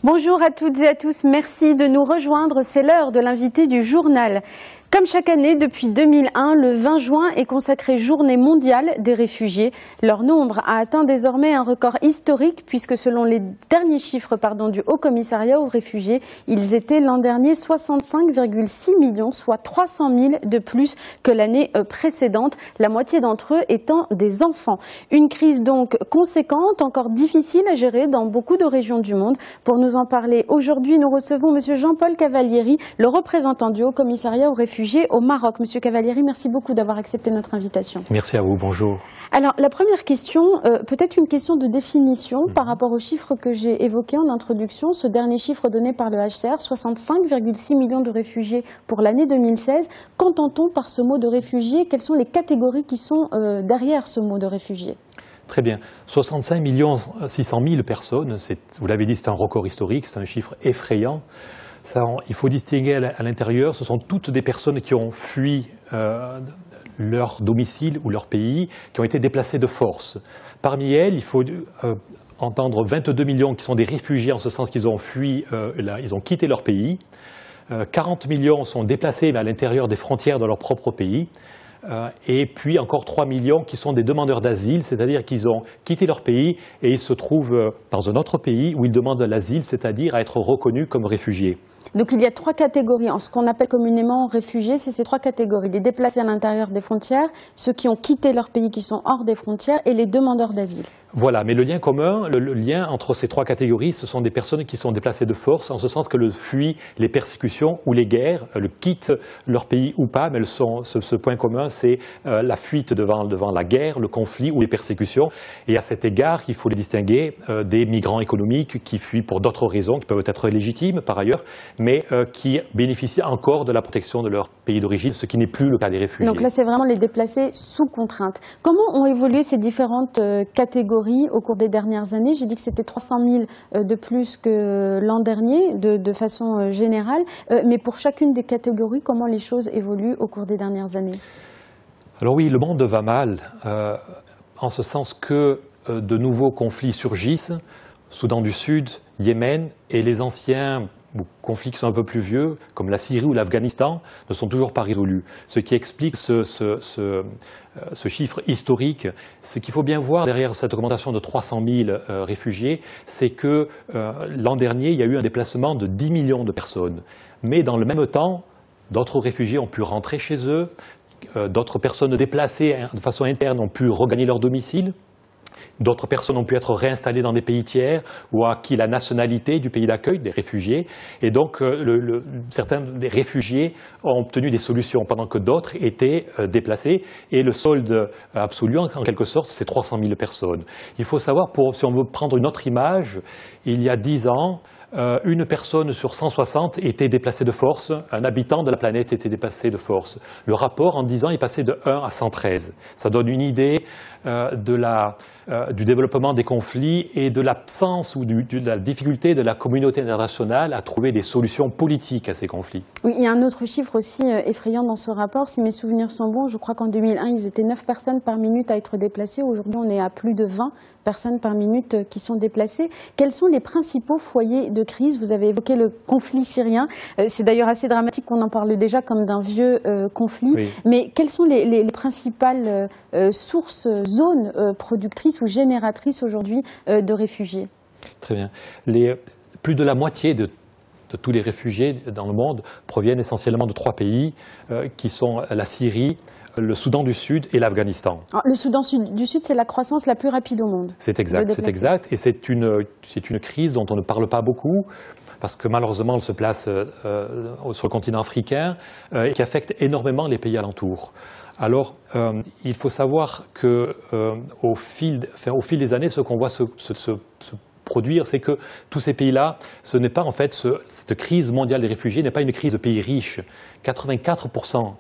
Bonjour à toutes et à tous, merci de nous rejoindre, c'est l'heure de l'invité du journal. Comme chaque année, depuis 2001, le 20 juin est consacré Journée mondiale des réfugiés. Leur nombre a atteint désormais un record historique puisque selon les derniers chiffres du Haut Commissariat aux réfugiés, ils étaient l'an dernier 65,6 millions, soit 300 000 de plus que l'année précédente, la moitié d'entre eux étant des enfants. Une crise donc conséquente, encore difficile à gérer dans beaucoup de régions du monde. Pour nous en parler aujourd'hui, nous recevons M. Jean-Paul Cavalieri, le représentant du Haut Commissariat aux réfugiés au Maroc. Monsieur Cavalieri, merci beaucoup d'avoir accepté notre invitation. Merci à vous, bonjour. Alors, la première question, peut-être une question de définition par rapport aux chiffres que j'ai évoqués en introduction. Ce dernier chiffre donné par le HCR, 65,6 millions de réfugiés pour l'année 2016. Qu'entend-on par ce mot de réfugié? Quelles sont les catégories qui sont derrière ce mot de réfugié? Très bien. 65 600 000 personnes, vous l'avez dit, c'est un record historique, c'est un chiffre effrayant. Ça, il faut distinguer à l'intérieur, ce sont toutes des personnes qui ont fui leur domicile ou leur pays, qui ont été déplacées de force. Parmi elles, il faut entendre 22 millions qui sont des réfugiés en ce sens qu'ils ont fui, ils ont quitté leur pays. 40 millions sont déplacés à l'intérieur des frontières de leur propre pays. Et puis encore 3 millions qui sont des demandeurs d'asile, c'est-à-dire qu'ils ont quitté leur pays et ils se trouvent dans un autre pays où ils demandent l'asile, c'est-à-dire à être reconnus comme réfugiés. Donc il y a trois catégories. En ce qu'on appelle communément réfugiés, c'est ces trois catégories. Les déplacés à l'intérieur des frontières, ceux qui ont quitté leur pays, qui sont hors des frontières, et les demandeurs d'asile. Voilà, mais le lien commun, le lien entre ces trois catégories, ce sont des personnes qui sont déplacées de force, en ce sens qu'elles fuient les persécutions ou les guerres, elles quittent leur pays ou pas, mais ce point commun, c'est la fuite devant la guerre, le conflit ou les persécutions. Et à cet égard, il faut les distinguer des migrants économiques qui fuient pour d'autres raisons, qui peuvent être légitimes par ailleurs, mais qui bénéficient encore de la protection de leur pays d'origine, ce qui n'est plus le cas des réfugiés. Donc là, c'est vraiment les déplacés sous contrainte. Comment ont évolué ces différentes catégories au cours des dernières années? J'ai dit que c'était 300 000 de plus que l'an dernier, de façon générale. Mais pour chacune des catégories, comment les choses évoluent au cours des dernières années? Alors oui, le monde va mal, en ce sens que de nouveaux conflits surgissent, Soudan du Sud, Yémen, et les anciens conflits qui sont un peu plus vieux, comme la Syrie ou l'Afghanistan, ne sont toujours pas résolus. Ce qui explique ce chiffre historique. Ce qu'il faut bien voir derrière cette augmentation de 300 000 réfugiés, c'est que l'an dernier, il y a eu un déplacement de 10 millions de personnes. Mais dans le même temps, d'autres réfugiés ont pu rentrer chez eux, d'autres personnes déplacées de façon interne ont pu regagner leur domicile. D'autres personnes ont pu être réinstallées dans des pays tiers ou acquis la nationalité du pays d'accueil des réfugiés. Et donc, certains des réfugiés ont obtenu des solutions pendant que d'autres étaient déplacés. Et le solde absolu, en quelque sorte, c'est 300 000 personnes. Il faut savoir, si on veut prendre une autre image, il y a 10 ans, une personne sur 160 était déplacée de force, un habitant de la planète était déplacé de force. Le rapport en 10 ans est passé de 1 à 113. Ça donne une idée du développement des conflits et de l'absence ou de la difficulté de la communauté internationale à trouver des solutions politiques à ces conflits. Oui, il y a un autre chiffre aussi effrayant dans ce rapport. Si mes souvenirs sont bons, je crois qu'en 2001, ils étaient 9 personnes par minute à être déplacées. Aujourd'hui, on est à plus de 20 personnes par minute qui sont déplacées. Quels sont les principaux foyers de crise? Vous avez évoqué le conflit syrien. C'est d'ailleurs assez dramatique qu'on en parle déjà comme d'un vieux conflit. Oui. Mais quelles sont les principales sources, zones productrices ou génératrices aujourd'hui de réfugiés? Très bien. Plus de la moitié de tous les réfugiés dans le monde proviennent essentiellement de 3 pays qui sont la Syrie, le Soudan du Sud et l'Afghanistan. Le Soudan du Sud, c'est la croissance la plus rapide au monde. C'est exact, c'est exact. Et c'est une crise dont on ne parle pas beaucoup, parce que malheureusement, elle se place sur le continent africain et qui affecte énormément les pays alentours. Alors, il faut savoir qu'au fil des années, ce qu'on voit se produire, c'est que tous ces pays-là, ce n'est pas en fait cette crise mondiale des réfugiés n'est pas une crise de pays riches. 84%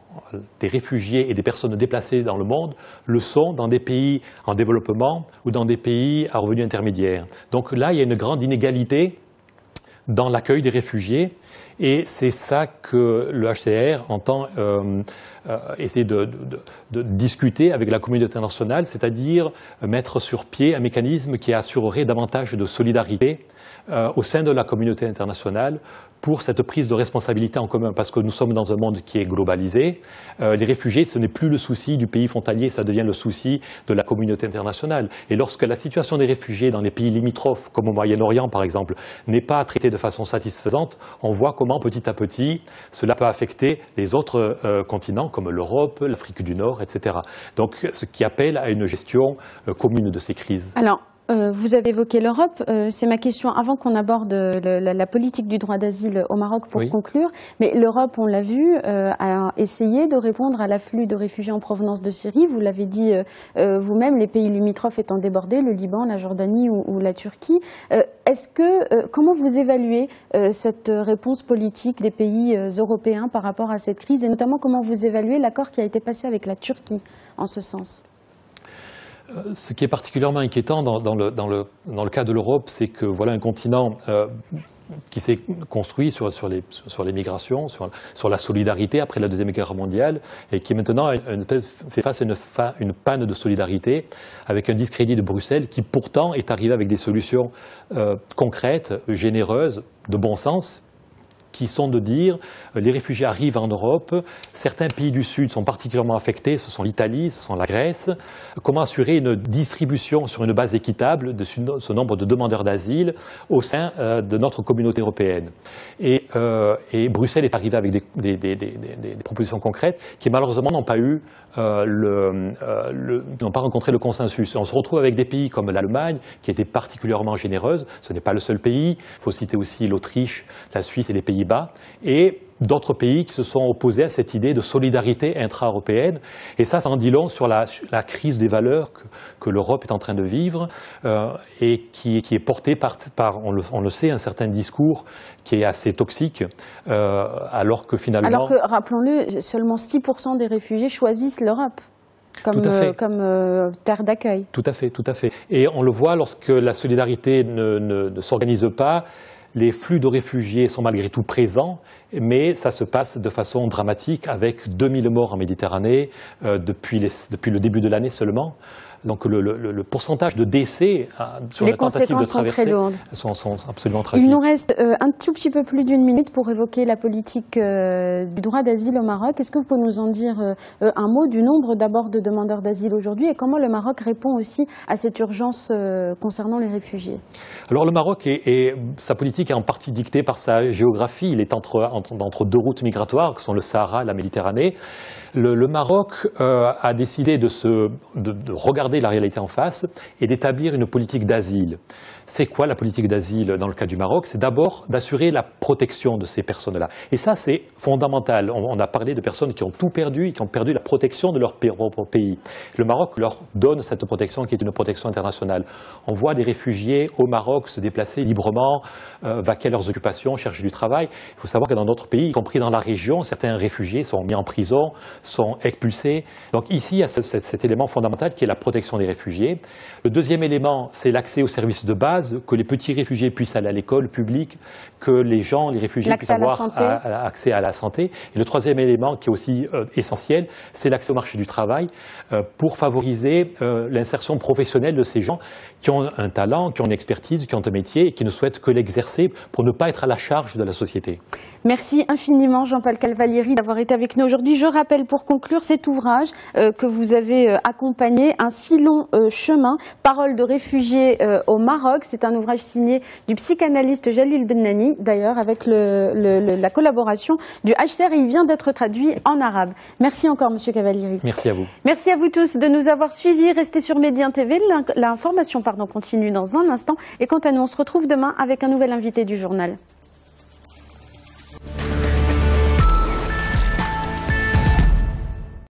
des réfugiés et des personnes déplacées dans le monde le sont dans des pays en développement ou dans des pays à revenus intermédiaires. Donc là, il y a une grande inégalité dans l'accueil des réfugiés Et c'est ça que le HCR entend essayer de discuter avec la communauté internationale, c'est-à-dire mettre sur pied un mécanisme qui assurerait davantage de solidarité au sein de la communauté internationale pour cette prise de responsabilité en commun, parce que nous sommes dans un monde qui est globalisé. Les réfugiés, ce n'est plus le souci du pays frontalier, ça devient le souci de la communauté internationale. Et lorsque la situation des réfugiés dans les pays limitrophes, comme au Moyen-Orient par exemple, n'est pas traitée de façon satisfaisante, on voit comment petit à petit cela peut affecter les autres continents comme l'Europe, l'Afrique du Nord, etc. Donc ce qui appelle à une gestion commune de ces crises. Alors, vous avez évoqué l'Europe, c'est ma question avant qu'on aborde la politique du droit d'asile au Maroc pour conclure. Mais l'Europe, on l'a vu, a essayé de répondre à l'afflux de réfugiés en provenance de Syrie. Vous l'avez dit vous-même, les pays limitrophes étant débordés, le Liban, la Jordanie ou la Turquie. Comment vous évaluez cette réponse politique des pays européens par rapport à cette crise et notamment comment vous évaluez l'accord qui a été passé avec la Turquie en ce sens ? Ce qui est particulièrement inquiétant dans le cas de l'Europe, c'est que voilà un continent qui s'est construit sur les migrations, sur la solidarité après la Deuxième Guerre mondiale, et qui maintenant fait face à une panne de solidarité avec un discrédit de Bruxelles qui pourtant est arrivé avec des solutions concrètes, généreuses, de bon sens, qui sont de dire les réfugiés arrivent en Europe, certains pays du Sud sont particulièrement affectés, ce sont l'Italie, ce sont la Grèce. Comment assurer une distribution sur une base équitable de ce nombre de demandeurs d'asile au sein de notre communauté européenne. Et Bruxelles est arrivé avec des propositions concrètes qui malheureusement n'ont pas eu n'ont pas rencontré le consensus. On se retrouve avec des pays comme l'Allemagne, qui était particulièrement généreuse. Ce n'est pas le seul pays. Il faut citer aussi l'Autriche, la Suisse et les Pays-Bas. Et d'autres pays qui se sont opposés à cette idée de solidarité intra-européenne. Et ça en dit long sur la crise des valeurs que l'Europe est en train de vivre et qui est portée par on le sait, un certain discours qui est assez toxique, alors que finalement... Alors que, rappelons-le, seulement 6% des réfugiés choisissent l'Europe comme terre d'accueil. Tout à fait, tout à fait. Et on le voit lorsque la solidarité ne s'organise pas, les flux de réfugiés sont malgré tout présents, mais ça se passe de façon dramatique avec 2000 morts en Méditerranée depuis le début de l'année seulement. Donc le pourcentage de décès sur la tentative de traversée sont absolument tragiques. Il nous reste un tout petit peu plus d'une minute pour évoquer la politique du droit d'asile au Maroc. Est-ce que vous pouvez nous en dire un mot du nombre d'abord de demandeurs d'asile aujourd'hui et comment le Maroc répond aussi à cette urgence concernant les réfugiés? Alors le Maroc, sa politique est en partie dictée par sa géographie. Il est entre deux routes migratoires que sont le Sahara et la Méditerranée. Le Maroc a décidé de regarder la réalité en face et d'établir une politique d'asile. C'est quoi la politique d'asile dans le cas du Maroc? C'est d'abord d'assurer la protection de ces personnes-là. Et ça, c'est fondamental. On a parlé de personnes qui ont tout perdu et qui ont perdu la protection de leur propre pays. Le Maroc leur donne cette protection qui est une protection internationale. On voit des réfugiés au Maroc se déplacer librement, vaquer à leurs occupations, chercher du travail. Il faut savoir que dans d'autres pays, y compris dans la région, certains réfugiés sont mis en prison, sont expulsés. Donc ici, il y a cet élément fondamental qui est la protection des réfugiés. Le deuxième élément, c'est l'accès aux services de base, que les petits réfugiés puissent aller à l'école publique, que les réfugiés puissent avoir accès à la santé. Et le troisième élément qui est aussi essentiel, c'est l'accès au marché du travail pour favoriser l'insertion professionnelle de ces gens qui ont un talent, qui ont une expertise, qui ont un métier et qui ne souhaitent que l'exercer pour ne pas être à la charge de la société. Merci infiniment Jean-Paul Cavalieri d'avoir été avec nous aujourd'hui. Je rappelle pour conclure cet ouvrage que vous avez accompagné, Un si long chemin, paroles de réfugiés au Maroc. C'est un ouvrage signé du psychanalyste Jalil Bennani, d'ailleurs avec la collaboration du HCR et il vient d'être traduit en arabe. Merci encore Monsieur Cavalieri. Merci à vous. Merci à vous tous de nous avoir suivis. Restez sur Médien TV. L'information continue dans un instant. Et quant à nous, on se retrouve demain avec un nouvel invité du journal.